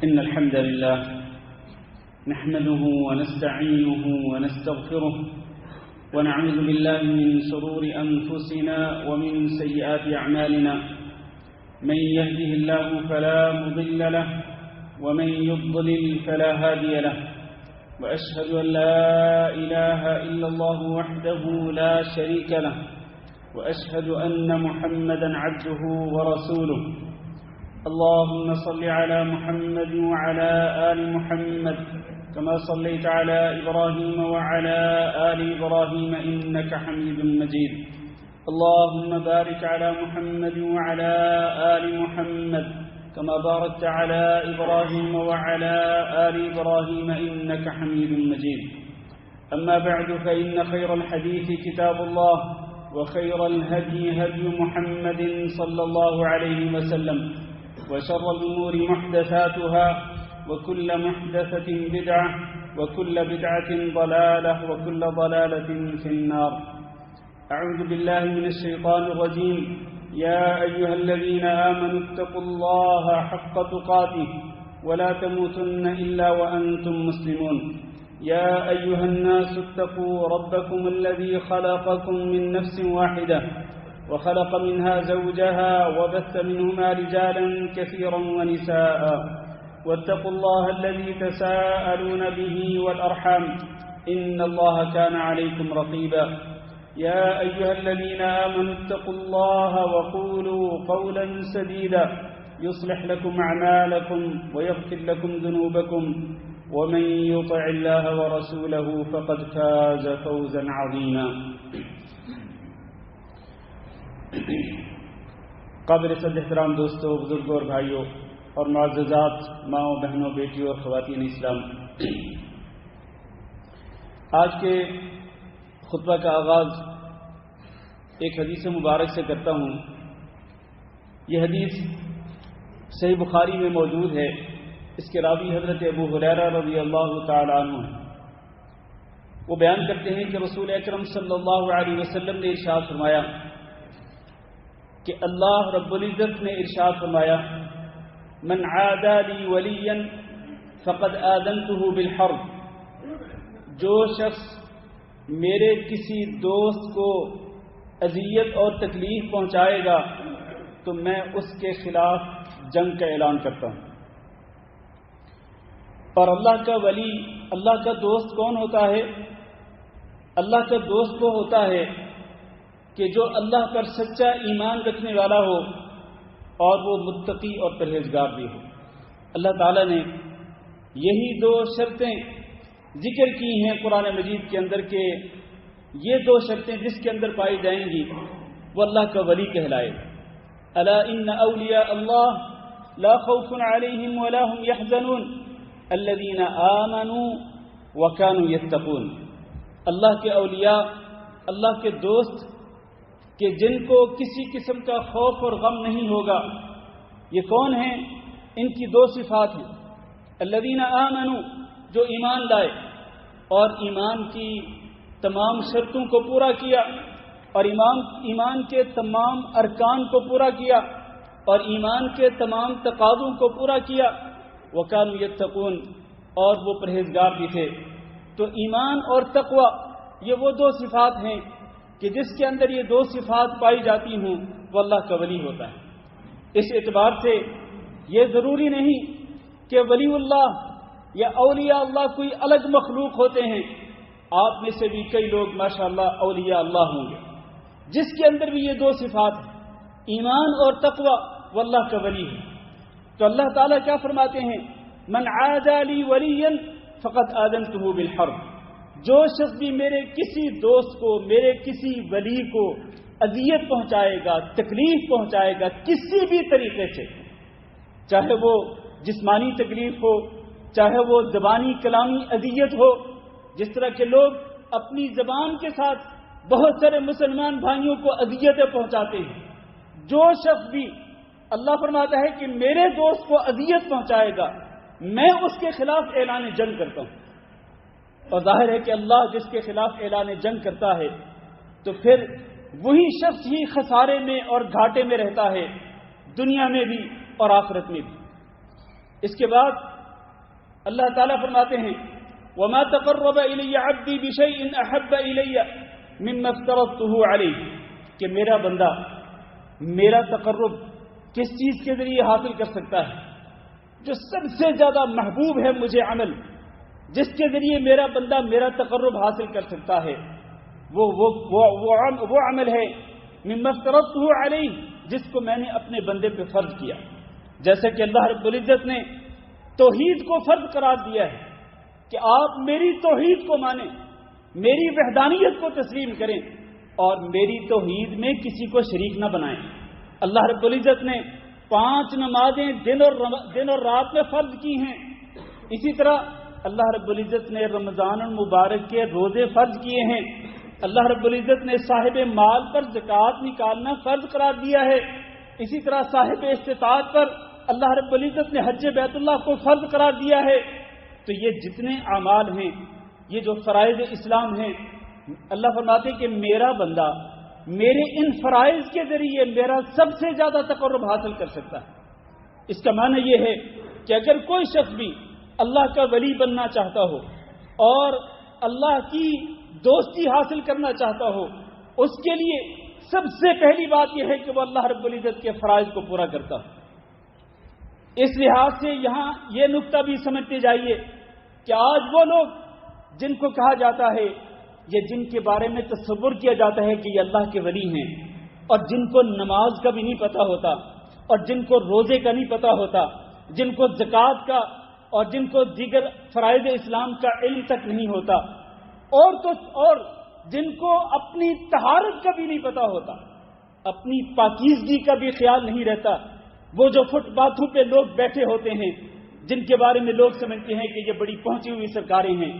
إن الحمد لله نحمده ونستعينه ونستغفره ونعوذ بالله من شرور أنفسنا ومن سيئات أعمالنا. من يهده الله فلا مضل له ومن يضلل فلا هادي له، وأشهد أن لا إله إلا الله وحده لا شريك له، وأشهد أن محمدا عبده ورسوله. اللهم صل على محمد وعلى آل محمد كما صليت على إبراهيم وعلى آل إبراهيم إنك حميد مجيد. اللهم بارك على محمد وعلى آل محمد كما باركت على إبراهيم وعلى آل إبراهيم إنك حميد مجيد. أما بعد، فإن خير الحديث كتاب الله، وخير الهدي هدي محمد صلى الله عليه وسلم، وشر الأمور محدثاتها، وكل محدثة بدعة، وكل بدعة ضلالة، وكل ضلالة في النار. أعوذ بالله من الشيطان الرجيم. يا أيها الذين آمنوا اتقوا الله حق تقاته ولا تموتن إلا وأنتم مسلمون. يا أيها الناس اتقوا ربكم الذي خلقكم من نفس واحدة وخلق منها زوجها وبث منهما رجالا كثيرا ونساء، واتقوا الله الذي تساءلون به والأرحام إن الله كان عليكم رقيبا. يا أيها الذين آمنوا اتقوا الله وقولوا قولا سديدا يصلح لكم أعمالكم ويغفر لكم ذنوبكم، ومن يطع الله ورسوله فقد فاز فوزا عظيما. قابل صد احترام دوستوں، بزرگوں اور بھائیوں اور معززات ماؤں، بہنوں، بیٹیوں اور خواتین اسلام، آج کے خطبہ کا آغاز ایک حدیث مبارک سے کرتا ہوں. یہ حدیث صحیح بخاری میں موجود ہے. اس کے راوی حضرت ابو ہریرہ رضی اللہ تعالی عنہ ہیں. وہ بیان کرتے ہیں کہ رسول اکرم صلی اللہ علیہ وسلم نے ارشاد فرمایا کہ اللہ رب العزت نے ارشاد فرمایا، من عادى لي وليا فقد آذنته بالحرب. جو شخص میرے کسی دوست کو اذیت اور تکلیف پہنچائے گا تو میں اس کے خلاف جنگ کا اعلان کرتا ہوں. اور اللہ کا ولی، اللہ کا دوست کون ہوتا ہے؟ اللہ کا دوست وہ ہوتا ہے کہ جو اللہ پر سچا ایمان رکھنے والا ہو اور وہ متقی اور پرہیزگار بھی ہو. اللہ تعالیٰ نے یہی دو شرطیں ذکر کی ہیں قرآن مجید کے اندر کہ یہ دو شرطیں جس کے اندر پائی جائیں گی وہ اللہ کا ولی کہلائے. الا ان اولیاء اللہ لا خوف علیہم ولا هم يحزنون الذین آمنوا وكانوا يتقون. اللہ کے اولیاء، اللہ کے دوست کہ جن کو کسی قسم کا خوف اور غم نہیں ہوگا. یہ کون ہیں؟ ان کی دو صفات ہیں. الذین آمنوا، جو ایمان لائے اور ایمان کی تمام شرطوں کو پورا کیا اور ایمان کے تمام ارکان کو پورا کیا اور ایمان کے تمام تقاضوں کو پورا کیا. وَكَانُوا يَتَّقُونَ، اور وہ پرہیزگار بھی تھے. تو ایمان اور تقوی یہ وہ دو صفات ہیں کہ جس کے اندر یہ دو صفات پائی جاتی ہوں وہ اللہ کا ولی ہوتا ہے. اس اعتبار سے یہ ضروری نہیں کہ ولی اللہ یا اولیاء اللہ کوئی الگ مخلوق ہوتے ہیں. آپ میں سے بھی کئی لوگ ماشاءاللہ اولیاء اللہ ہوں گے جس کے اندر بھی یہ دو صفات ہیں، ایمان اور تقوی، وہ اللہ کا ولی ہے. تو اللہ تعالیٰ کیا فرماتے ہیں؟ من عادى لي وليا فقد آذنته بالحرب. جو شخص بھی میرے کسی دوست کو، میرے کسی ولی کو اذیت پہنچائے گا، تکلیف پہنچائے گا کسی بھی طریقے سے، چاہے وہ جسمانی تکلیف ہو، چاہے وہ زبانی کلامی اذیت ہو، جس طرح کے لوگ اپنی زبان کے ساتھ بہت سارے مسلمان بھائیوں کو اذیتیں پہنچاتے ہیں. جو شخص بھی اللہ فرماتا ہے کہ میرے دوست کو اذیت پہنچائے گا میں اس کے خلاف اعلان جنگ کرتا ہوں. اور ظاہر ہے کہ اللہ جس کے خلاف اعلان جنگ کرتا ہے تو پھر وہی شخص ہی خسارے میں اور گھاٹے میں رہتا ہے، دنیا میں بھی اور آخرت میں بھی. اس کے بعد اللہ تعالیٰ فرماتے ہیں وَمَا تَقَرَّبَ إِلَيَّ عَبْدِي بِشَيْءٍ أَحَبَّ إِلَيَّ مِمَّا افْتَرَضْتُهُ عَلَيْهِ کہ میرا بندہ میرا تقرب کس چیز کے ذریعے حاصل کر سکتا ہے؟ جو سب سے زیادہ محبوب ہے مجھے عمل، جس کے ذریعے میرا بندہ میرا تقرب حاصل کر سکتا ہے، وہ عمل ہے مما افترضته علیہ، جس کو میں نے اپنے بندے پہ فرض کیا. جیسے کہ اللہ رب العزت نے توحید کو فرض قرار دیا ہے کہ آپ میری توحید کو مانیں، میری وحدانیت کو تسلیم کریں اور میری توحید میں کسی کو شریک نہ بنائیں. اللہ رب العزت نے 5 نمازیں دن اور رات میں فرض کی ہیں. اسی طرح اللہ رب العزت نے رمضان المبارک کے روزے فرض کیے ہیں. اللہ رب العزت نے صاحب مال پر زکوٰۃ نکالنا فرض قرار دیا ہے. اسی طرح صاحب استطاعت پر اللہ رب العزت نے حج بیت اللہ کو فرض قرار دیا ہے. تو یہ جتنے اعمال ہیں، یہ جو فرائض اسلام ہیں، اللہ فرماتے کہ میرا بندہ میرے ان فرائض کے ذریعے میرا سب سے زیادہ تقرب حاصل کر سکتا ہے. اس کا معنی یہ ہے کہ اگر کوئی شخص بھی اللہ کا ولی بننا چاہتا ہو اور اللہ کی دوستی حاصل کرنا چاہتا ہو، اس کے لیے سب سے پہلی بات یہ ہے کہ وہ اللہ رب العزت کے فرائض کو پورا کرتا ہو. اس لحاظ سے یہاں یہ نقطہ بھی سمجھتے جائیے کہ آج وہ لوگ جن کو کہا جاتا ہے، یہ جن کے بارے میں تصور کیا جاتا ہے کہ یہ اللہ کے ولی ہیں، اور جن کو نماز کا بھی نہیں پتہ ہوتا، اور جن کو روزے کا نہیں پتہ ہوتا، جن کو زکوٰۃ کا اور جن کو دیگر فرائض اسلام کا علم تک نہیں ہوتا، اور جن کو اپنی طہارت کا بھی نہیں پتہ ہوتا، اپنی پاکیزگی کا بھی خیال نہیں رہتا، وہ جو فٹ پاتھوں پہ لوگ بیٹھے ہوتے ہیں، جن کے بارے میں لوگ سمجھتے ہیں کہ یہ بڑی پہنچی ہوئی سرکاریں ہیں،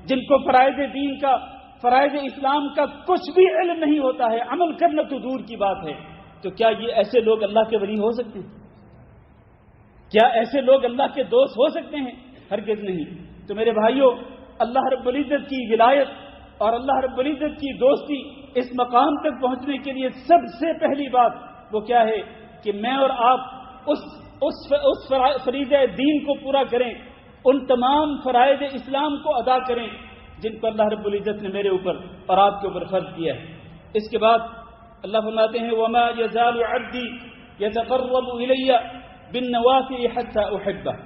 جن کو فرائض دین کا، فرائض اسلام کا کچھ بھی علم نہیں ہوتا ہے، عمل کرنا تو دور کی بات ہے، تو کیا یہ ایسے لوگ اللہ کے ولی ہو سکتے ہیں؟ کیا ایسے لوگ اللہ کے دوست ہو سکتے ہیں؟ ہرگز نہیں. تو میرے بھائیوں، اللہ رب العزت کی ولایت اور اللہ رب العزت کی دوستی اس مقام تک پہنچنے کے لیے سب سے پہلی بات وہ کیا ہے کہ میں اور آپ اس فریضہ دین کو پورا کریں، ان تمام فرائض اسلام کو ادا کریں جن کو اللہ رب العزت نے میرے اوپر اور آپ کے اوپر فرض کیا ہے. اس کے بعد اللہ فرماتے ہیں وَمَا يَزَالُ عَبْدِي يَتَقَرَّبُ إِلَيَّ بِالنَّوَافِلِ حَتَّى أُحِبَّهُ.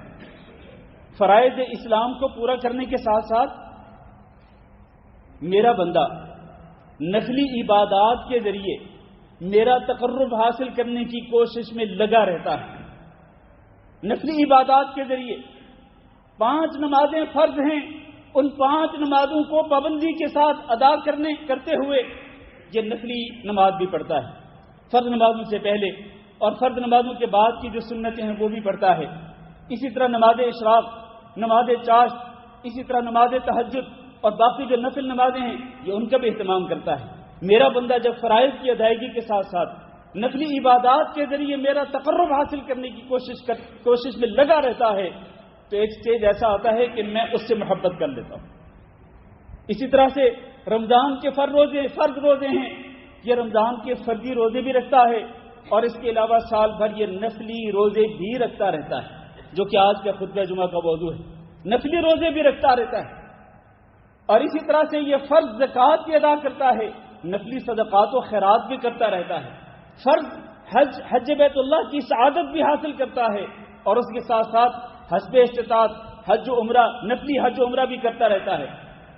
فرائض اسلام کو پورا کرنے کے ساتھ ساتھ میرا بندہ نفلی عبادات کے ذریعے میرا تقرب حاصل کرنے کی کوشش میں لگا رہتا ہے. نفلی عبادات کے ذریعے 5 نمازیں فرض ہیں، ان 5 نمازوں کو پابندی کے ساتھ ادا کرتے ہوئے یہ نفلی نماز بھی پڑھتا ہے. فرض نمازوں سے پہلے اور فرض نمازوں کے بعد کی جو سنتیں ہیں وہ بھی پڑھتا ہے. اسی طرح نماز اشراق، نماز چاشت، اسی طرح نماز تہجد اور باقی جو نفل نمازیں ہیں یہ ان کا بھی اہتمام کرتا ہے. میرا بندہ جب فرائض کی ادائیگی کے ساتھ ساتھ نفلی عبادات کے ذریعے میرا تقرب حاصل کرنے کی کوشش میں لگا رہتا ہے تو ایک سٹیج ایسا آتا ہے کہ میں اس سے محبت کر لیتا ہوں. اسی طرح سے رمضان کے فرض روزے ہیں، یہ رمضان کے فرضی روزے بھی رکھتا ہے اور اس کے علاوہ سال بھر یہ نفلی روزے بھی رکھتا رہتا ہے، جو کہ آج کا خطبہ جمعہ کا موضوع ہے. نفلی روزے بھی رکھتا رہتا ہے اور اسی طرح سے یہ فرض زکوٰۃ بھی ادا کرتا ہے، نفلی صدقات و خیرات بھی کرتا رہتا ہے. فرض حج بیت اللہ کی سعادت بھی حاصل کرتا ہے اور اس کے ساتھ ساتھ حسب استطاعت حج و عمرہ، نفلی حج و عمرہ بھی کرتا رہتا ہے.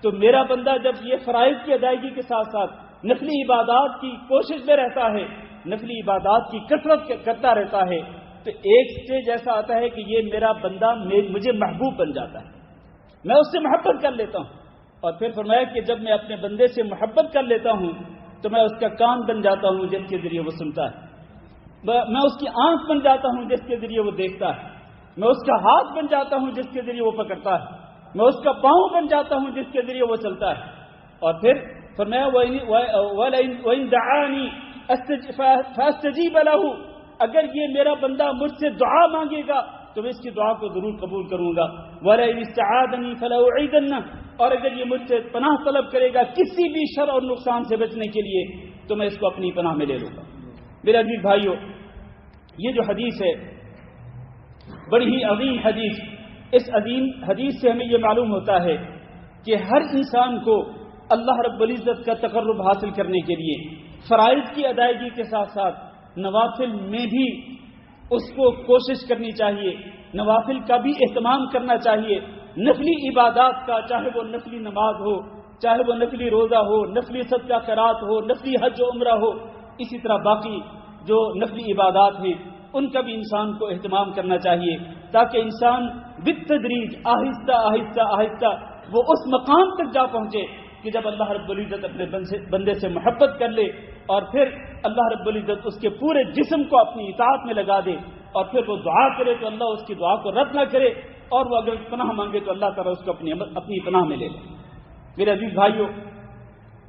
تو میرا بندہ جب یہ فرائض کی ادائیگی کے ساتھ ساتھ نفلی عبادات کی کوشش میں رہتا ہے، نفلی عبادات کی کثرت کرتا رہتا ہے، تو ایک سٹیج ایسا آتا ہے کہ یہ میرا بندہ مجھے محبوب بن جاتا ہے، میں اس سے محبت کر لیتا ہوں. اور پھر فرمایا کہ جب میں اپنے بندے سے محبت کر لیتا ہوں تو میں اس کا کان بن جاتا ہوں جس کے ذریعے وہ سنتا ہے، میں اس کی آنکھ بن جاتا ہوں جس کے ذریعے وہ دیکھتا ہے، میں اس کا ہاتھ بن جاتا ہوں جس کے ذریعے وہ پکڑتا ہے، میں اس کا پاؤں بن جاتا ہوں جس کے ذریعے وہ چلتا ہے. اور پھر فرمایا وَإِن دَعَانِي فَأَسْتَجِيبَ لَهُ، اگر یہ میرا بندہ مجھ سے دعا مانگے گا تو میں اس کی دعا کو ضرور قبول کروں گا. وَلَئِنِ اسْتَعَاذَنِي فَلَأُعِيذَنَّهُ، اور اگر یہ مجھ سے پناہ طلب کرے گا کسی بھی شر اور نقصان سے بچنے کے لیے تو میں اس کو اپنی پناہ میں لے لوں گا. میرے عزیز بھائیوں، یہ جو حدیث ہے بڑی ہی عظیم حدیث. اس عظیم حدیث سے ہمیں یہ معلوم ہوتا ہے کہ ہر انسان کو اللہ رب العزت کا تقرب حاصل کرنے کے لیے فرائض کی ادائیگی کے ساتھ ساتھ نوافل میں بھی اس کو کوشش کرنی چاہیے. نوافل کا بھی اہتمام کرنا چاہیے. نفلی عبادات کا، چاہے وہ نفلی نماز ہو، چاہے وہ نفلی روزہ ہو، نفلی صدقہ خیرات ہو، نفلی حج و عمرہ ہو، اسی طرح باقی جو نفلی عبادات ہیں ان کا بھی انسان کو اہتمام کرنا چاہیے، تاکہ انسان بالتدریج آہستہ آہستہ آہستہ وہ اس مقام تک جا پہنچے کہ جب اللہ رب العزت اپنے بندے سے محبت کر لے اور پھر اللہ رب العزت اس کے پورے جسم کو اپنی اطاعت میں لگا دے، اور پھر وہ دعا کرے تو اللہ اس کی دعا کو رد نہ کرے، اور وہ اگر پناہ مانگے تو اللہ تعالیٰ اس کو اپنی پناہ میں لے لے. میرے عزیز بھائیوں،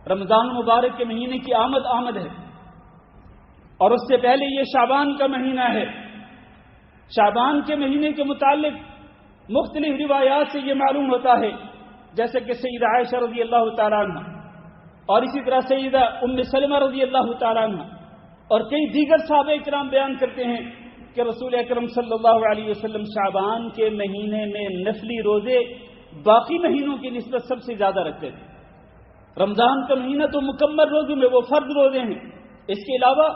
رمضان مبارک کے مہینے کی آمد ہے، اور اس سے پہلے یہ شعبان کا مہینہ ہے. شعبان کے مہینے کے متعلق مختلف روایات سے یہ معلوم ہوتا ہے، جیسے کہ سیدہ عائشہ رضی اللہ تعالیٰ عنہ اور اسی طرح سیدہ ام سلمہ رضی اللہ تعالیٰ عنہ اور کئی دیگر صحابہ کرام بیان کرتے ہیں کہ رسول اکرم صلی اللہ علیہ وسلم شعبان کے مہینے میں نفلی روزے باقی مہینوں کی نسبت سب سے زیادہ رکھتے تھے. رمضان کا مہینہ تو مکمل روزوں میں وہ فرض روزے ہیں، اس کے علاوہ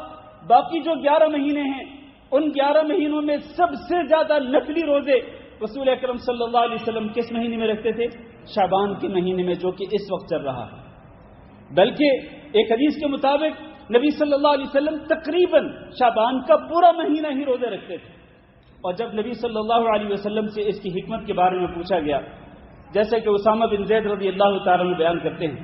باقی جو 11 مہینے ہیں ان 11 مہینوں میں سب سے زیادہ نفلی روزے رسول اکرم صلی اللہ علیہ وسلم کس مہینے میں رکھتے تھے؟ شعبان کے مہینے میں، جو کہ اس وقت چل رہا ہے. بلکہ ایک حدیث کے مطابق نبی صلی اللہ علیہ وسلم تقریباً شعبان کا پورا مہینہ ہی روزے رکھتے تھے. اور جب نبی صلی اللہ علیہ وسلم سے اس کی حکمت کے بارے میں پوچھا گیا، جیسے کہ اسامہ بن زید رضی اللہ تعالیٰ عنہ بیان کرتے ہیں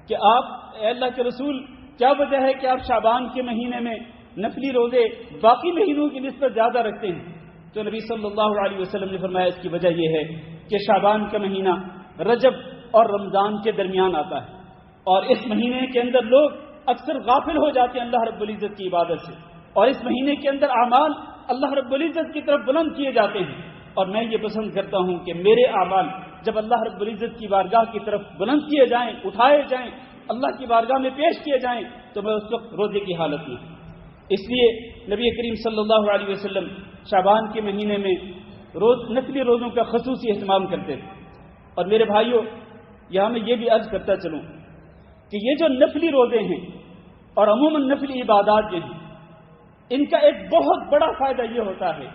کہ آپ اے اللہ کے رسول، کیا وجہ ہے کہ آپ شعبان کے مہینے میں نفلی روزے باقی مہینوں کی نسبت زیادہ رکھتے ہیں؟ تو نبی صلی اللہ علیہ وسلم نے فرمایا اس کی وجہ یہ ہے کہ شعبان کا مہینہ رجب اور رمضان کے درمیان آتا ہے، اور اس مہینے کے اندر لوگ اکثر غافل ہو جاتے ہیں اللہ رب العزت کی عبادت سے، اور اس مہینے کے اندر اعمال اللہ رب العزت کی طرف بلند کیے جاتے ہیں. اور میں یہ پسند کرتا ہوں کہ میرے اعمال جب اللہ رب العزت کی بارگاہ کی طرف بلند کیے جائیں، اٹھائے جائیں، اللہ کی بارگاہ میں پیش کیے جائیں، تو میں اس وقت روزے کی حالت میں. اس لیے نبی کریم صلی اللہ علیہ وسلم شعبان کے مہینے میں نفلی روزوں کا خصوصی اہتمام کرتے تھے. اور میرے بھائیوں، یہاں میں یہ بھی عرض کرتا چلوں کہ یہ جو نفلی روزے ہیں اور عموماً نفلی عبادات جو ہیں، ان کا ایک بہت بڑا فائدہ یہ ہوتا ہے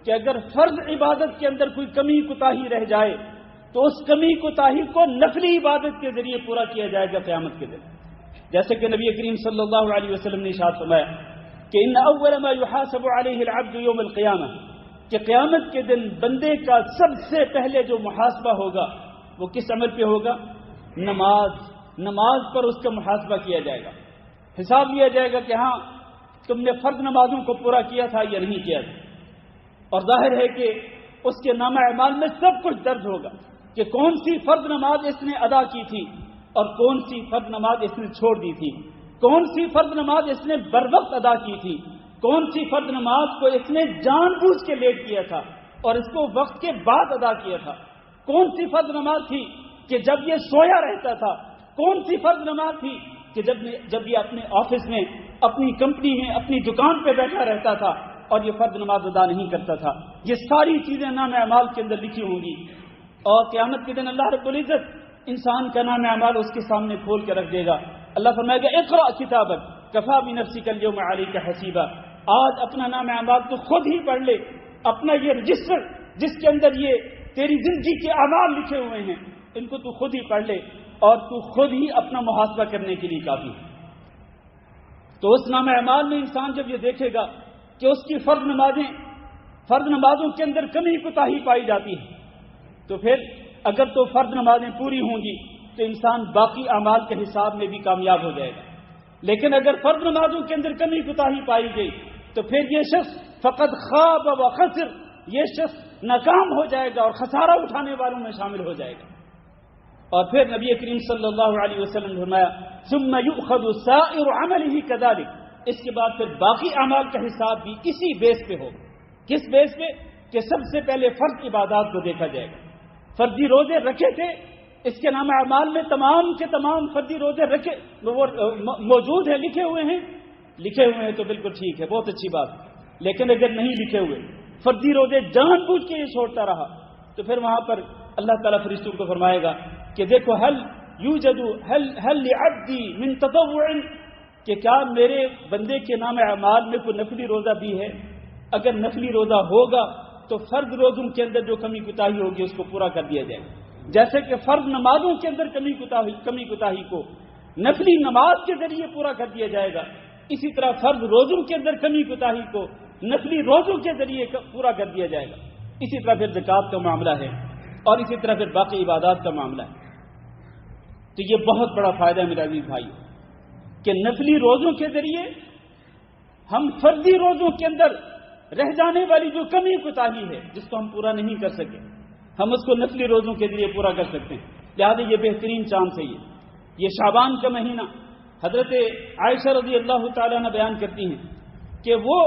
کہ اگر فرض عبادت کے اندر کوئی کمی کوتاہی رہ جائے تو اس کمی کوتاہی کو نفلی عبادت کے ذریعے پورا کیا جائے گا قیامت کے دن. جیسے کہ نبی کریم صلی اللہ علیہ وسلم نے ارشاد فرمایا کہ ان اول ما يحاسب عليه العبد يوم القيامه، کہ قیامت کے دن بندے کا سب سے پہلے جو محاسبہ ہوگا وہ کس عمل پہ ہوگا؟ نماز پر اس کا محاسبہ کیا جائے گا. حساب لیا جائے گا کہ ہاں تم نے فرض نمازوں کو پورا کیا تھا یا نہیں کیا تھا. اور ظاہر ہے کہ اس کے نامہ اعمال میں سب کچھ درج ہوگا کہ کون سی فرض نماز اس نے ادا کی تھی اور کون سی فرض نماز اس نے چھوڑ دی تھی، کون سی فرض نماز اس نے بر وقت ادا کی تھی، کون سی فرض نماز کو اس نے جان بوجھ کے لیٹ کیا تھا اور اس کو وقت کے بعد ادا کیا تھا، کون سی فرض نماز تھی کہ جب یہ سویا رہتا تھا، کون سی فرض نماز تھی کہ جب یہ اپنے آفس میں، اپنی کمپنی میں، اپنی دکان پہ بیٹھا رہتا تھا اور یہ فرض نماز ادا نہیں کرتا تھا. یہ ساری چیزیں نام اعمال کے اندر لکھی ہوں گی، اور قیامت کے دن اللہ رب العزت انسان کا نام اعمال اس کے سامنے کھول کے رکھ دے گا. اللہ فرمائے گا اقرأ کتابک کفی بنفسک اليوم علیک حسیبا، آج اپنا نام اعمال تو خود ہی پڑھ لے. اپنا یہ رجسٹر جس کے اندر یہ تیری زندگی کے اعمال لکھے ہوئے ہیں، ان کو تو خود ہی پڑھ لے، اور تو خود ہی اپنا محاسبہ کرنے کے لیے کافی ہے. تو اس نام اعمال میں انسان جب یہ دیکھے گا کہ اس کی فرض نمازوں کے اندر کمی کوتاہی پائی جاتی ہے، تو پھر اگر تو فرض نمازیں پوری ہوں گی تو انسان باقی اعمال کے حساب میں بھی کامیاب ہو جائے گا. لیکن اگر فرض نمازوں کے اندر کمی کوتاہی پائی گئی تو پھر یہ شخص فقط خواب و خسر، یہ شخص ناکام ہو جائے گا اور خسارہ اٹھانے والوں میں شامل ہو جائے گا. اور پھر نبی کریم صلی اللہ علیہ وسلم نے فرمایا ثم یؤخذ سائر عمله كذلك، اس کے بعد پھر باقی اعمال کا حساب بھی اسی بیس پہ ہوگا. کس بیس پہ؟ کہ سب سے پہلے فرض عبادات کو دیکھا جائے گا. فرضی روزے رکھے تھے، اس کے نام اعمال میں تمام کے تمام فرضی روزے رکھے وہ موجود ہیں، لکھے ہوئے ہیں تو بالکل ٹھیک ہے، بہت اچھی بات. لیکن اگر نہیں لکھے ہوئے فردی روزے جان بوجھ کے یہ چھوڑتا رہا تو پھر وہاں پر اللہ تعالیٰ فرشتوں کو فرمائے گا کہ دیکھو هل لعبدی من تطوع، کہ کیا میرے بندے کے نام اعمال میں کوئی نفلی روزہ بھی ہے؟ اگر نفلی روزہ ہوگا تو فرض روزوں کے اندر جو کمی کوتاہی ہوگی اس کو پورا کر دیا جائے گا، جیسے کہ فرض نمازوں کے اندر کمی کوتاہی کو نفلی نماز کے ذریعے پورا کر دیا جائے گا، اسی طرح فرض روزوں کے اندر کمی کوتاہی کو نفلی روزوں کے ذریعے پورا کر دیا جائے گا۔ اسی طرح پھر زکوٰۃ کا معاملہ ہے اور اسی طرح پھر باقی عبادات کا معاملہ ہے۔ تو یہ بہت بڑا فائدہ ہے میرے عزیز بھائی کہ نفلی روزوں کے ذریعے ہم فرضی روزوں کے اندر رہ جانے والی جو کمی کوتاہی ہے جس کو ہم پورا نہیں کر سکے، ہم اس کو نفلی روزوں کے ذریعے پورا کر سکتے ہیں۔ لہٰذا یہ بہترین چانس ہے۔ یہ شعبان کا مہینہ حضرت عائشہ رضی اللہ تعالیٰ نے بیان کرتی ہیں کہ وہ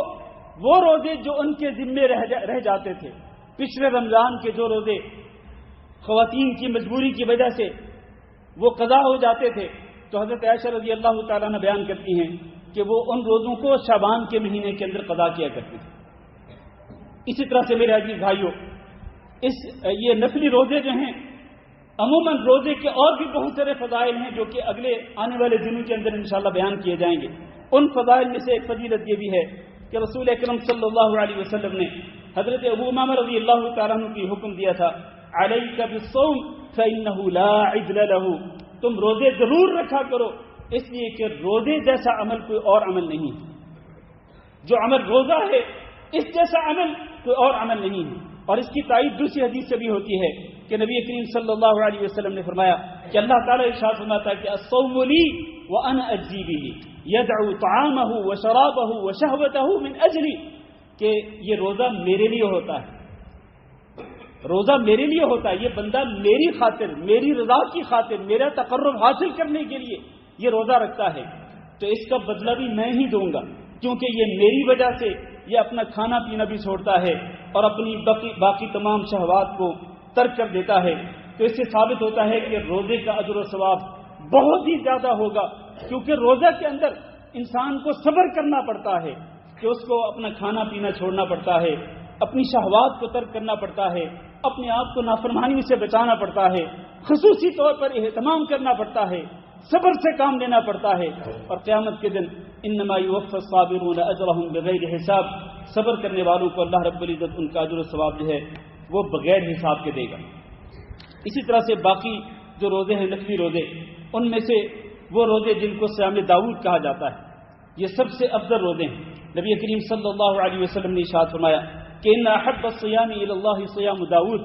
روزے جو ان کے ذمے رہ جاتے تھے، پچھلے رمضان کے جو روزے خواتین کی مجبوری کی وجہ سے وہ قضا ہو جاتے تھے، تو حضرت عائشہ رضی اللہ تعالیٰ نے بیان کرتی ہیں کہ وہ ان روزوں کو شعبان کے مہینے کے اندر قضا کیا کرتے تھے۔ اسی طرح سے میرے عزیز بھائیوں، یہ نفلی روزے جو ہیں عموماً روزے کے اور بھی بہت سارے فضائل ہیں جو کہ اگلے آنے والے دنوں کے اندر انشاءاللہ بیان کیے جائیں گے۔ ان فضائل میں سے ایک فضیلت یہ بھی ہے کہ رسول اکرم صلی اللہ علیہ وسلم نے حضرت ابو امامہ رضی اللہ تعالیٰ عنہ کی حکم دیا تھا، علیک بالصوم فإنہ لا عدل لہ، تم روزے ضرور رکھا کرو، اس لیے کہ روزے جیسا عمل کوئی اور عمل نہیں ہے۔ جو عمل روزہ ہے اس جیسا عمل کوئی اور عمل نہیں ہے۔ اور اس کی تائید دوسری حدیث سے بھی ہوتی ہے کہ نبی کریم صلی اللہ علیہ وسلم نے فرمایا کہ اللہ تعالیٰ ارشاد فرماتا ہے کہ الصوم لی وانا اجزی بہ، یدعو طعامہ وشرابہ وشہوتہ من اجلی، کہ یہ روزہ میرے لیے ہوتا ہے، روزہ میرے لیے ہوتا ہے، یہ بندہ میری خاطر، میری رضا کی خاطر، میرا تقرب حاصل کرنے کے لیے یہ روزہ رکھتا ہے، تو اس کا بدلہ بھی میں ہی دوں گا، کیونکہ یہ میری وجہ سے یہ اپنا کھانا پینا بھی چھوڑتا ہے اور اپنی باقی تمام شہوات کو ترک کر دیتا ہے۔ تو اس سے ثابت ہوتا ہے کہ روزے کا اجر و ثواب بہت ہی زیادہ ہوگا، کیونکہ روزہ کے اندر انسان کو صبر کرنا پڑتا ہے کہ اس کو اپنا کھانا پینا چھوڑنا پڑتا ہے، اپنی شہوات کو ترک کرنا پڑتا ہے، اپنے آپ کو نافرمانی سے بچانا پڑتا ہے، خصوصی طور پر اہتمام کرنا پڑتا ہے، صبر سے کام لینا پڑتا ہے، اور قیامت کے دن انما یوفی الصابرون اجرهم بغیر حساب، صبر کرنے والوں کو اللہ رب العزت ان کا اجر و ثواب جو ہے وہ بغیر حساب کے دے گا۔ اسی طرح سے باقی جو روزے ہیں نفلی روزے، ان میں سے وہ روزے جن کو صیام داؤد کہا جاتا ہے، یہ سب سے افضل روزے ہیں۔ نبی کریم صلی اللہ علیہ وسلم نے ارشاد فرمایا کہ ان احب الصیام الی اللہ صیام داؤد،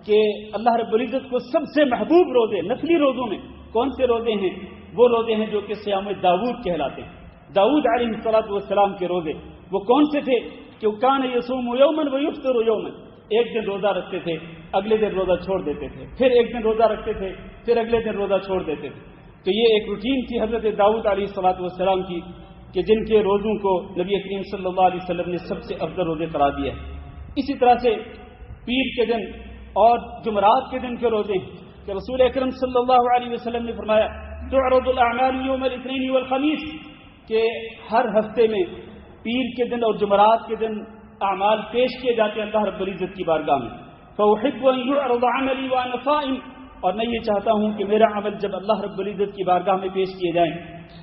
کہ اللہ رب العزت کو سب سے محبوب روزے نفلی روزوں میں کون سے روزے ہیں؟ وہ روزے ہیں جو کہ صیام داؤد کہلاتے ہیں۔ داؤد علیہ السلام کے روزے وہ کون سے تھے کہ کان یصوم یوما ویفطر یوما، ایک دن روزہ رکھتے تھے، اگلے دن روزہ چھوڑ دیتے تھے، پھر ایک دن روزہ رکھتے تھے، پھر اگلے دن روزہ چھوڑ دیتے تھے۔ تو یہ ایک روٹین تھی حضرت داؤد علیہ السلام کی کہ جن کے روزوں کو نبی کریم صلی اللہ علیہ وسلم نے سب سے افضل روزے قرار دیا۔ اسی طرح سے پیر کے دن اور جمعرات کے دن کے روزے کہ رسول اکرم صلی اللہ علیہ وسلم نے فرمایا تعرض الاعمال یوم الاثنین والخمیس، کہ ہر ہفتے میں پیر کے دن اور جمعرات کے دن اعمال پیش کیے جاتے ہیں اللہ رب العزت کی بارگاہ میں۔ فاحب ان يعرض عملی وانا صائم، اور میں یہ چاہتا ہوں کہ میرا عمل جب اللہ رب العزت کی بارگاہ میں پیش کیے جائیں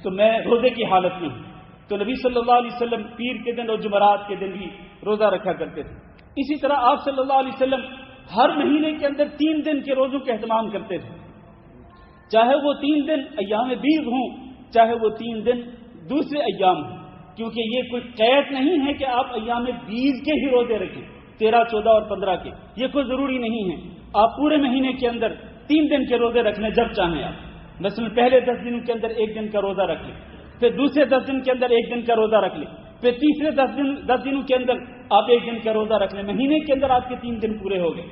تو میں روزے کی حالت میں ہوں۔ تو نبی صلی اللہ علیہ وسلم پیر کے دن اور جمعرات کے دن بھی روزہ رکھا کرتے تھے۔ اسی طرح آپ صلی اللہ علیہ وسلم ہر مہینے کے اندر 3 دن کے روزوں کا اہتمام کرتے تھے، چاہے وہ 3 دن ایام بیض ہوں، چاہے وہ 3 دن دوسرے ایام ہوں، کیونکہ یہ کوئی قید نہیں ہے کہ آپ ایام بیض کے ہی روزے رکھیں، 13، 14 اور 15 کے، یہ کوئی ضروری نہیں ہے۔ آپ پورے مہینے کے اندر 3 دن کے روزے رکھ لیں جب چاہیں آپ، مثلا پہلے 10 دنوں کے اندر 1 دن کا روزہ رکھ لیں، پھر دوسرے 10 دن کے اندر 1 دن کا روزہ رکھ لیں، پھر تیسرے 10 دنوں کے اندر آپ 1 دن کا روزہ رکھ لیں، مہینے کے اندر آپ کے 3 دن پورے ہو گئے۔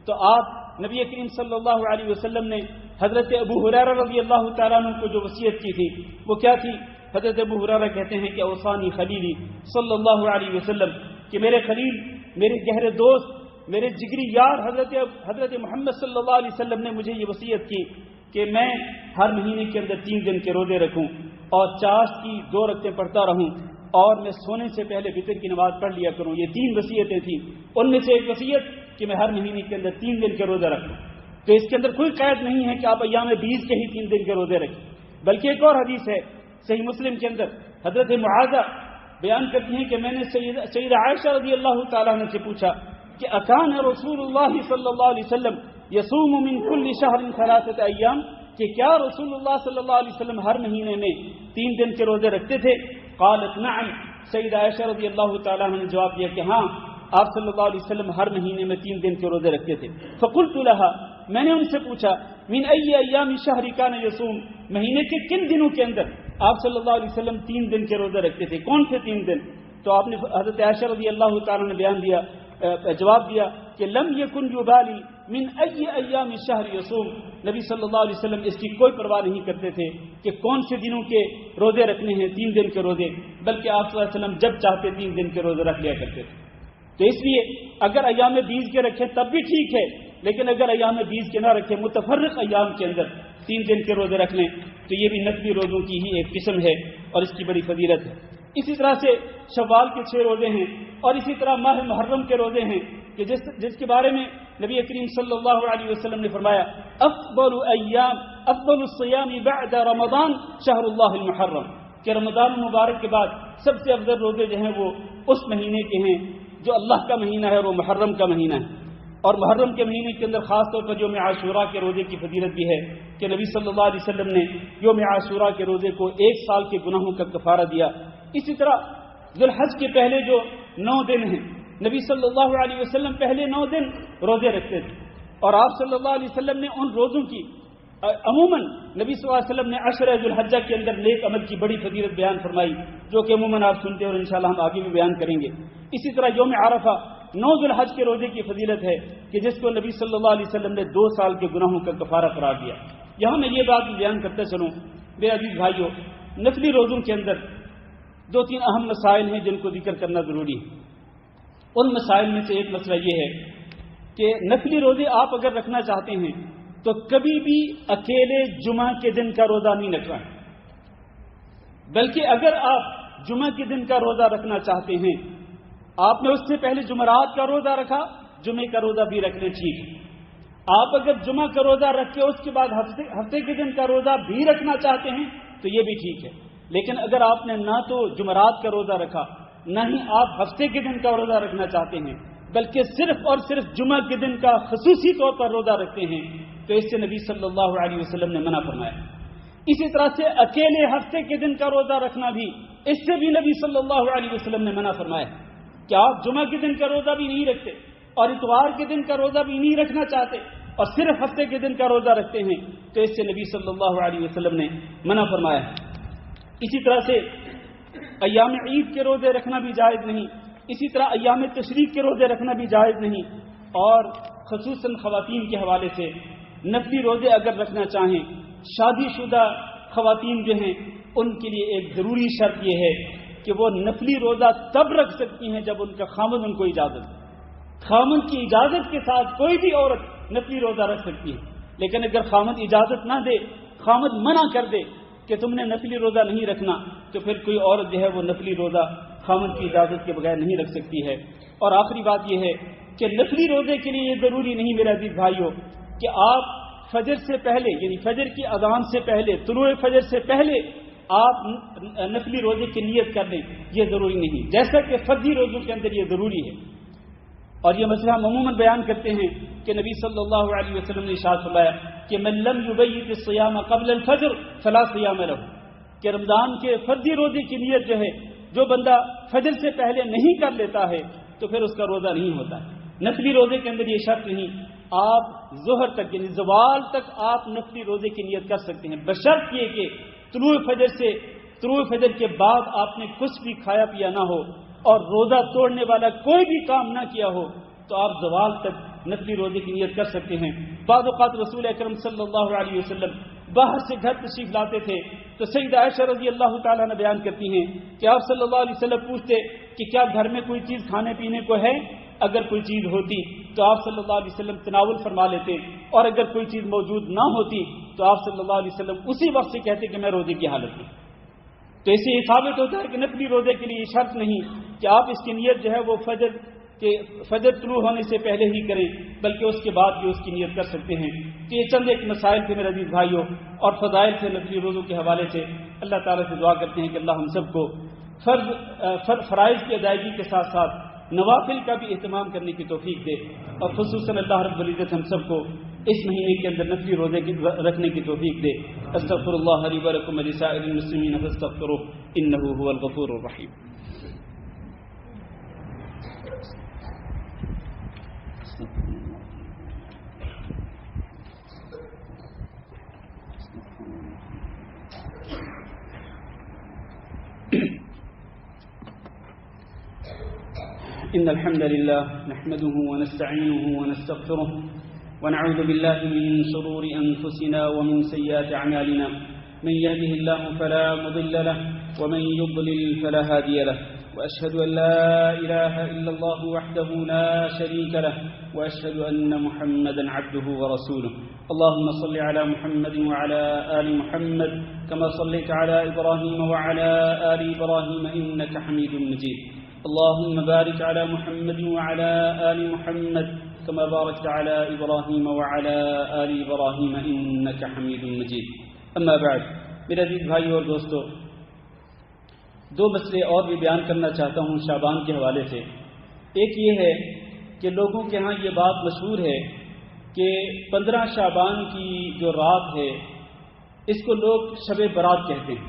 تو آپ نبی کریم صلی اللہ علیہ وسلم نے حضرت ابو ہریرہ رضی اللہ تعالیٰ عنہ کو جو وصیت کی تھی وہ کیا تھی؟ حضرت ابو ہریرہ کہتے ہیں کہ اوصانی خلیلی صلی اللہ علیہ وسلم، کہ میرے خلیل، میرے گہرے دوست، میرے جگری یار حضرت محمد صلی اللہ علیہ وسلم نے مجھے یہ وصیت کی کہ میں ہر مہینے کے اندر 3 دن کے روزے رکھوں اور چاشت کی 2 رکعتیں پڑھتا رہوں، اور میں سونے سے پہلے وتر کی نماز پڑھ لیا کروں. یہ 3 وصیتیں تھیں. ان میں سے ایک وصیت کہ میں ہر مہینے کے اندر 3 دن کے روزے رکھوں. تو اس کے اندر کوئی قید نہیں ہے کہ آپ ایام بیس کے ہی 3 دن کے روزے رکھیں. بلکہ ایک اور حدیث ہے صحیح مسلم کے اندر، حضرت معاذہ بیان کرتی ہیں کہ میں نے سیدہ عائشہ رضی اللہ تعالیٰ عنہ سے پوچھا کہ اکان رسول اللہ صلی اللہ علیہ وسلم یصوم من کل شہر 3 ایام، کہ کیا رسول اللہ صلی اللہ علیہ وسلم ہر مہینے میں 3 دن کے روزے رکھتے تھے؟ قالت نعم، سیدہ عائشہ رضی اللہ تعالیٰ عنہ نے جواب دیا کہ ہاں، آپ صلی اللہ علیہ وسلم ہر مہینے میں 3 دن کے روزے رکھتے تھے. فقلت لها، میں نے ان سے پوچھا من ای ایام الشہر کان یصوم، مہینے کے کن دنوں کے اندر آپ صلی اللہ علیہ وسلم 3 دن کے روزے رکھتے تھے؟ کون سے 3 دن؟ تو آپ نے حضرت عائشہ رضی اللہ تعالیٰ نے جواب دیا کہ لم یکن یبالی من ای ایام الشہر یصوم، نبی صلی اللہ علیہ وسلم اس کی کوئی پرواہ نہیں کرتے تھے کہ کون سے دنوں کے روزے رکھنے ہیں، 3 دن کے روزے، بلکہ آپ صلی اللہ علیہ وسلم جب چاہتے 3 دن کے روزے رکھ لیا کرتے تھے. تو اس لیے اگر ایام بیس کے رکھیں تب بھی ٹھیک ہے، لیکن اگر ایام بیس کے نہ رکھیں، متفرق ایام کے اندر 3 دن کے روزے رکھ لیں تو یہ بھی نفلی روزوں کی ہی ایک قسم ہے اور اس کی بڑی فضیلت ہے. اسی طرح سے شوال کے 6 روزے ہیں، اور اسی طرح ماہ محرم کے روزے ہیں کہ جس کے بارے میں نبی کریم صلی اللہ علیہ وسلم نے فرمایا افضل الصیام بعد رمضان شہر اللہ المحرم، کہ رمضان المبارک کے بعد سب سے افضل روزے جو ہیں وہ اس مہینے کے ہیں جو اللہ کا مہینہ ہے، وہ محرم کا مہینہ ہے. اور محرم کے مہینے کے اندر خاص طور پر یوم عاشوراء کے روزے کی فضیلت بھی ہے کہ نبی صلی اللہ علیہ وسلم نے یوم عاشوراء کے روزے کو 1 سال کے گناہوں کا کفارہ دیا. اسی طرح ذوالحج کے پہلے جو 9 دن ہیں، نبی صلی اللہ علیہ وسلم پہلے 9 دن روزے رکھتے تھے، اور آپ صلی اللہ علیہ وسلم نے ان روزوں کی عموماً نبی صلی اللہ علیہ وسلم نے عشر ذوالحجہ کے اندر نیک عمل کی بڑی فضیلت بیان فرمائی، جو کہ عموماً آپ سنتے ہیں اور انشاءاللہ ہم آگے بھی بیان کریں گے. اسی طرح یوم عرفہ 9 ذوالحج کے روزے کی فضیلت ہے کہ جس کو نبی صلی اللہ علیہ وسلم نے 2 سال کے گناہوں کا کفارہ قرار دیا. یہاں میں یہ بات بیان کرتے چلوں میرے عزیز بھائیوں، نفلی روزوں کے اندر 2-3 اہم مسائل ہیں جن کو ذکر کرنا ضروری ہے. ان مسائل میں سے ایک مسئلہ یہ ہے کہ نفلی روزے آپ اگر رکھنا چاہتے ہیں تو کبھی بھی اکیلے جمعہ کے دن کا روزہ نہیں رکھنا ہے، بلکہ اگر آپ جمعہ کے دن کا روزہ رکھنا چاہتے ہیں، آپ نے اس سے پہلے جمعرات کا روزہ رکھا، جمعے کا روزہ بھی رکھنا ٹھیک ہے. آپ اگر جمعہ کا روزہ رکھ کے اس کے بعد ہفتے کے دن کا روزہ بھی رکھنا چاہتے ہیں تو یہ بھی ٹھیک ہے. لیکن اگر آپ نے نہ تو جمعرات کا روزہ رکھا، نہ ہی آپ ہفتے کے دن کا روزہ رکھنا چاہتے ہیں، بلکہ صرف اور صرف جمعہ کے دن کا خصوصی طور پر روزہ رکھتے ہیں، تو اس سے نبی صلی اللہ علیہ وسلم نے منع فرمایا. اسی طرح سے اکیلے ہفتے کے دن کا روزہ رکھنا بھی، اس سے بھی نبی صلی اللہ علیہ وسلم نے منع فرمایا کہ آپ جمعہ کے دن کا روزہ بھی نہیں رکھتے اور اتوار کے دن کا روزہ بھی نہیں رکھنا چاہتے اور صرف ہفتے کے دن کا روزہ رکھتے ہیں، تو اس سے نبی صلی اللہ علیہ وسلم نے منع فرمایا. اسی طرح سے ایام عید کے روزے رکھنا بھی جائز نہیں، اسی طرح ایام تشریق کے روزے رکھنا بھی جائز نہیں. اور خصوصاً خواتین کے حوالے سے نفلی روزے اگر رکھنا چاہیں، شادی شدہ خواتین جو ہیں ان کے لیے ایک ضروری شرط یہ ہے کہ وہ نفلی روزہ تب رکھ سکتی ہیں جب ان کا خامند ان کو اجازت دے. خامند کی اجازت کے ساتھ کوئی بھی عورت نفلی روزہ رکھ سکتی ہے، لیکن اگر خامند اجازت نہ دے، خامند منع کر دے کہ تم نے نفلی روزہ نہیں رکھنا، تو پھر کوئی عورت جو ہے وہ نفلی روزہ خامند کی اجازت کے بغیر نہیں رکھ سکتی ہے. اور آخری بات یہ ہے کہ نفلی روزے کے لیے یہ ضروری نہیں میرے عزیز بھائیوں کہ آپ فجر سے پہلے، یعنی فجر کی اذان سے پہلے، طلوع فجر سے پہلے آپ نفلی روزے کی نیت کر لیں، یہ ضروری نہیں، جیسا کہ فرضی روزوں کے اندر یہ ضروری ہے. اور یہ مسئلہ ہم عموماً بیان کرتے ہیں کہ نبی صلی اللہ علیہ وسلم نے ارشاد فرمایا کہ من لم یبیت الصیام قبل الفجر فلا صیام له، کہ رمضان کے فرضی روزے کی نیت جو ہے جو بندہ فجر سے پہلے نہیں کر لیتا ہے تو پھر اس کا روزہ نہیں ہوتا ہے. نفلی روزے کے اندر یہ شرط نہیں، آپ ظہر تک یعنی زوال تک آپ نفلی روزے کی نیت کر سکتے ہیں، بشرط یہ کہ طلوع فجر کے بعد آپ نے کچھ بھی کھایا پیا نہ ہو اور روزہ توڑنے والا کوئی بھی کام نہ کیا ہو، تو آپ زوال تک نفلی روزے کی نیت کر سکتے ہیں. بعض اوقات رسول اکرم صلی اللہ علیہ وسلم باہر سے گھر تشریف لاتے تھے تو سیدہ عائشہ رضی اللہ تعالیٰ نے بیان کرتی ہیں کہ آپ صلی اللہ علیہ وسلم پوچھتے کہ کیا گھر میں کوئی چیز کھانے پینے کو ہے؟ اگر کوئی چیز ہوتی تو آپ صلی اللہ علیہ وسلم تناول فرما لیتے، اور اگر کوئی چیز موجود نہ ہوتی تو آپ صلی اللہ علیہ وسلم اسی وقت سے کہتے کہ میں روزے کی حالت میں. تو اس سے یہ ثابت ہوتا ہے کہ نفلی روزے کے لیے شرط نہیں کہ آپ اس کی نیت جو ہے وہ فجر طلوع ہونے سے پہلے ہی کریں، بلکہ اس کے بعد بھی اس کی نیت کر سکتے ہیں۔ تو یہ چند ایک مسائل تھے میرے عزیز بھائیوں، اور فضائل سے نفلی روزوں کے حوالے سے اللہ تعالیٰ سے دعا کرتے ہیں کہ اللہ ہم سب کو فرائض کی ادائیگی کے ساتھ ساتھ نوافل کا بھی اہتمام کرنے کی توفیق دے، اور خصوصاً اللہ رب العزت ہم سب کو اس مہینے کے اندر نفلی روزے رکھنے کی توفیق دے۔ استغفر اللہ لی ولکم ولسائر المسلمین فاستغفروہ انہ هو الغفور الرحیم۔ إن الحمد لله نحمده ونستعينه ونستغفره ونعوذ بالله من شرور أنفسنا ومن سيئات أعمالنا، من يهده الله فلا مضل له ومن يضلل فلا هادي له، وأشهد أن لا إله إلا الله وحده لا شريك له، وأشهد أن محمدا عبده ورسوله۔ اللهم صل على محمد وعلى آل محمد كما صليت على إبراهيم وعلى آل إبراهيم إنك حميد مجيد۔ اللهم بارك على محمد وعلى آل محمد كما باركت على إبراهيم وعلى آل إبراهيم إنك حميد مجيد۔ أما بعد، میرے عزیز بھائیو اور دوستو، دو مسئلے اور بھی بیان کرنا چاہتا ہوں شعبان کے حوالے سے۔ ایک یہ ہے کہ لوگوں کے ہاں یہ بات مشہور ہے کہ 15 شعبان کی جو رات ہے اس کو لوگ شب برات کہتے ہیں،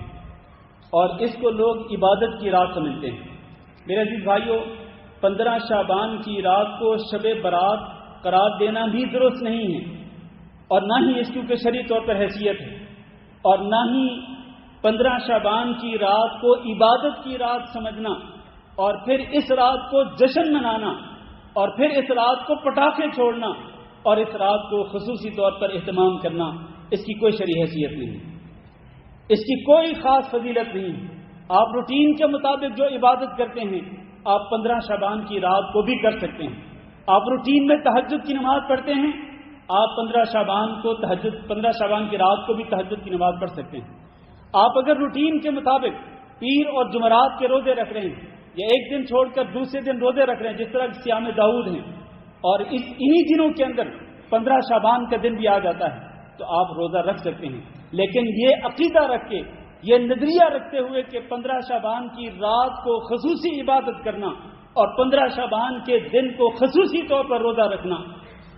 اور اس کو لوگ عبادت کی رات سمجھتے ہیں۔ میرے عزیز بھائیو، 15 شعبان کی رات کو شب برات قرار دینا بھی درست نہیں ہے، اور نہ ہی اس کی کوئی شرعی طور پر حیثیت ہے، اور نہ ہی 15 شعبان کی رات کو عبادت کی رات سمجھنا، اور پھر اس رات کو جشن منانا، اور پھر اس رات کو پٹاخے چھوڑنا، اور اس رات کو خصوصی طور پر اہتمام کرنا، اس کی کوئی شرعی حیثیت نہیں، اس کی کوئی خاص فضیلت نہیں۔ آپ روٹین کے مطابق جو عبادت کرتے ہیں آپ 15 شعبان کی رات کو بھی کر سکتے ہیں۔ آپ روٹین میں تہجد کی نماز پڑھتے ہیں، آپ 15 شعبان کی رات کو بھی تہجد کی نماز پڑھ سکتے ہیں۔ آپ اگر روٹین کے مطابق پیر اور جمعرات کے روزے رکھ رہے ہیں، یا ایک دن چھوڑ کر دوسرے دن روزے رکھ رہے ہیں جس طرح صیام داؤد ہیں، اور انہی دنوں کے اندر 15 شعبان کا دن بھی آ جاتا ہے، تو آپ روزہ رکھ سکتے ہیں۔ لیکن یہ عقیدہ رکھ کے، یہ نظریہ رکھتے ہوئے کہ 15 شعبان کی رات کو خصوصی عبادت کرنا اور 15 شعبان کے دن کو خصوصی طور پر روزہ رکھنا،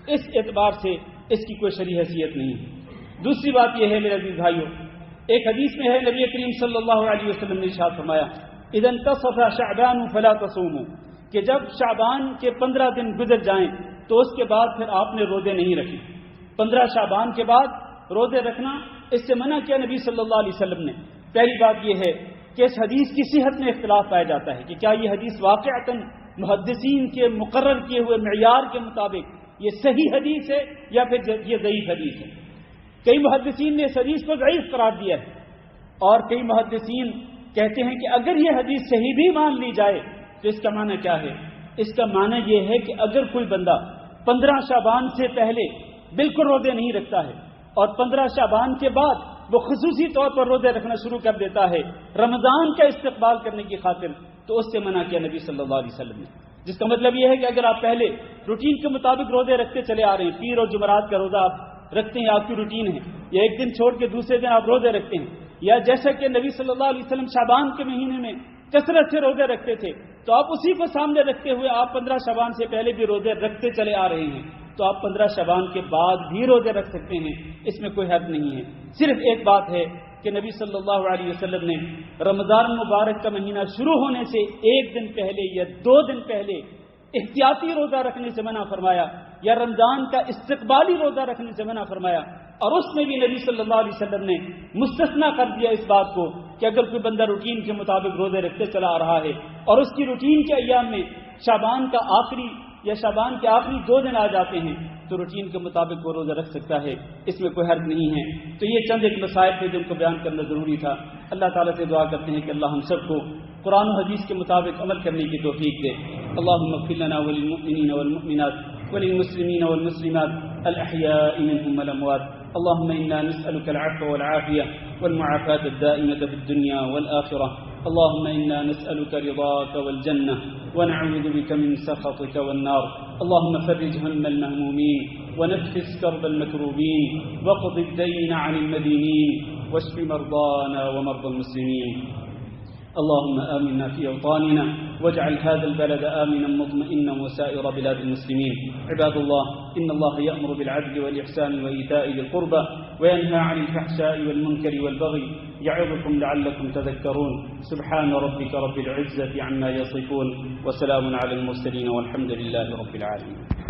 اس اعتبار سے اس کی کوئی شرعی حیثیت نہیں ہے۔ دوسری بات یہ ہے میرے عزیز بھائیو، ایک حدیث میں ہے نبی کریم صلی اللہ علیہ وسلم نے ارشاد فرمایا اذا انتصف شعبان فلا تصوموا، کہ جب شعبان کے 15 دن گزر جائیں تو اس کے بعد پھر آپ نے روزے نہیں رکھے۔ 15 شعبان کے بعد روزے رکھنا اس سے منع کیا نبی صلی اللہ علیہ وسلم نے۔ پہلی بات یہ ہے کہ اس حدیث کی صحت میں اختلاف پایا جاتا ہے کہ کیا یہ حدیث واقعتاً محدثین کے مقرر کیے ہوئے معیار کے مطابق یہ صحیح حدیث ہے یا پھر یہ ضعیف حدیث ہے۔ کئی محدثین نے اس حدیث کو ضعیف قرار دیا ہے، اور کئی محدثین کہتے ہیں کہ اگر یہ حدیث صحیح بھی مان لی جائے تو اس کا معنی کیا ہے؟ اس کا معنی یہ ہے کہ اگر کوئی بندہ 15 شعبان سے پہلے بالکل روزے نہیں رکھتا ہے اور 15 شعبان کے بعد وہ خصوصی طور پر روزے رکھنا شروع کر دیتا ہے رمضان کا استقبال کرنے کی خاطر، تو اس سے منع کیا نبی صلی اللہ علیہ وسلم نے۔ جس کا مطلب یہ ہے کہ اگر آپ پہلے روٹین کے مطابق روزے رکھتے چلے آ رہے ہیں، پیر اور جمعرات کا روزہ آپ رکھتے ہیں، آپ کی روٹین ہے، یا ایک دن چھوڑ کے دوسرے دن آپ روزے رکھتے ہیں، یا جیسا کہ نبی صلی اللہ علیہ وسلم شعبان کے مہینے میں کثرت سے روزے رکھتے تھے، تو آپ اسی کو سامنے رکھتے ہوئے آپ 15 شعبان سے پہلے بھی روزے رکھتے چلے آ رہے ہیں، تو آپ 15 شعبان کے بعد بھی روزے رکھ سکتے ہیں، اس میں کوئی حرج نہیں ہے۔ صرف ایک بات ہے کہ نبی صلی اللہ علیہ وسلم نے رمضان مبارک کا مہینہ شروع ہونے سے ایک دن پہلے یا 2 دن پہلے احتیاطی روزہ رکھنے سے منع فرمایا، یا رمضان کا استقبالی روزہ رکھنے سے منع فرمایا، اور اس میں بھی نبی صلی اللہ علیہ وسلم نے مستثنا کر دیا اس بات کو کہ اگر کوئی بندہ روٹین کے مطابق روزے رکھتے چلا آ رہا ہے اور اس کی روٹین کے ایام میں شعبان کا آخری یا شعبان کے آخری 2 دن آ جاتے ہیں تو روٹین کے مطابق وہ روزہ رکھ سکتا ہے، اس میں کوئی حرج نہیں ہے۔ تو یہ چند ایک مسائل تھے جن کو بیان کرنا ضروری تھا۔ اللہ تعالیٰ سے دعا کرتے ہیں کہ اللہ ہم سب کو قرآن و حدیث کے مطابق عمل کرنے کی توفیق دے۔ اللہم اغفر لنا وللمؤمنین والمؤمنات وللمسلمین والمسلمات الأحياء منهم والأموات اللهم إنا نسألك العفو والعافية والمعافاة الدائمة في الدنيا والآخرة. اللهم إنا نسألك رضاك والجنة ونعوذ بك من سخطك والنار. اللهم فرج هم المهمومين ونفس كرب المكروبين واقض الدين عن المدينين واشف مرضانا ومرضى المسلمين. اللهم آمنا في أوطاننا واجعل هذا البلد آمنا مطمئنا وسائر بلاد المسلمين. عباد الله، إن الله يأمر بالعدل والإحسان وإيتاء ذي القربى وينهى عن الفحشاء والمنكر والبغي يعظكم لعلكم تذكرون. سبحان ربك رب العزة عما يصفون وسلام على المرسلين والحمد لله رب العالمين.